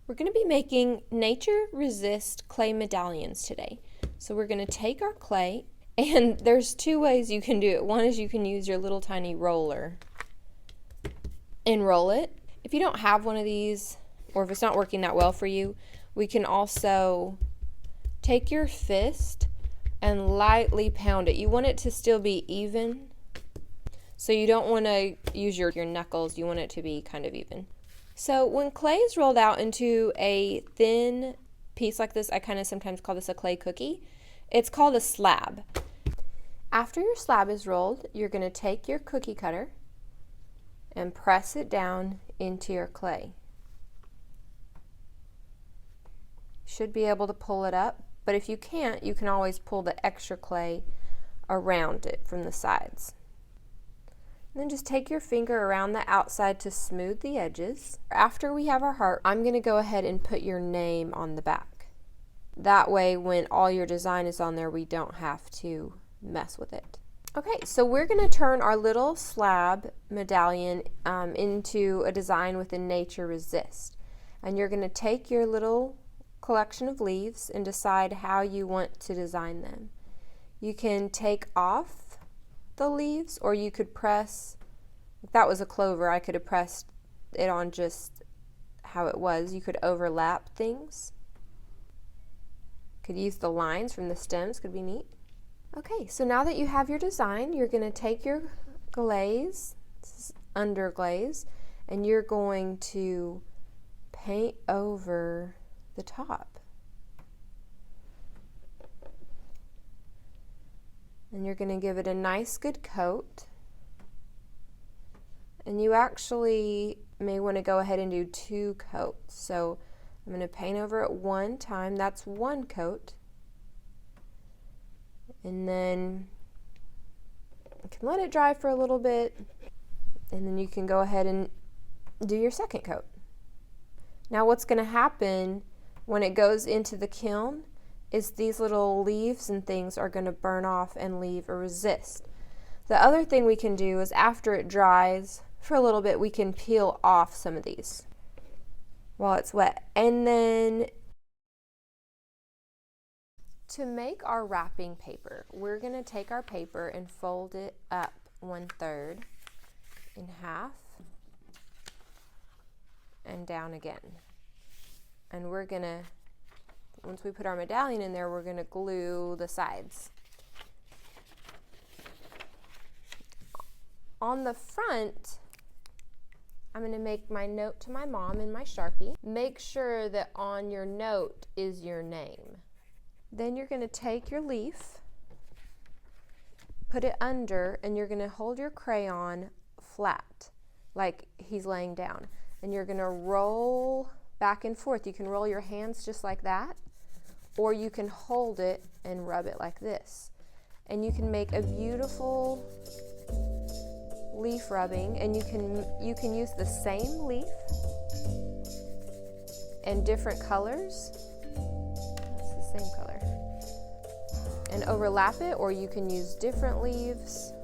We're going to be making Nature Resist clay medallions today. So we're going to take our clay, and there's two ways you can do it. One is you can use your little tiny roller and roll it. If you don't have one of these, or if it's not working that well for you, we can also take your fist and lightly pound it. You want it to still be even, so you don't want to use your knuckles. You want it to be kind of even. So when clay is rolled out into a thin piece like this, I kind of sometimes call this a clay cookie. It's called a slab. After your slab is rolled, you're going to take your cookie cutter and press it down into your clay. You should be able to pull it up, but if you can't, you can always pull the extra clay around it from the sides. And then just take your finger around the outside to smooth the edges. After we have our heart, I'm going to go ahead and put your name on the back. That way, when all your design is on there, we don't have to mess with it. Okay, so we're going to turn our little slab medallion into a design within Nature Resist. And you're going to take your little collection of leaves and decide how you want to design them. You can take off the leaves, or you could press, if that was a clover, I could have pressed it on just how it was. You could overlap things. Could use the lines from the stems, could be neat. Okay, so now that you have your design, you're going to take your glaze, this is underglaze, and you're going to paint over the top. And you're going to give it a nice good coat. And you actually may want to go ahead and do 2 coats. So I'm going to paint over it one time. That's 1 coat. And then you can let it dry for a little bit. And then you can go ahead and do your 2nd coat. Now what's going to happen when it goes into the kiln is these little leaves and things are going to burn off and leave a resist. The other thing we can do is after it dries for a little bit, we can peel off some of these while it's wet. And then to make our wrapping paper, we're going to take our paper and fold it up 1/3 in half and down again. And we're going to, once we put our medallion in there, we're going to glue the sides. On the front, I'm going to make my note to my mom in my Sharpie. Make sure that on your note is your name. Then you're going to take your leaf, put it under, and you're going to hold your crayon flat, like he's laying down. And you're going to roll back and forth. You can roll your hands just like that, or you can hold it and rub it like this. And you can make a beautiful leaf rubbing, and you can use the same leaf in different colors. It's the same color. And overlap it, or you can use different leaves.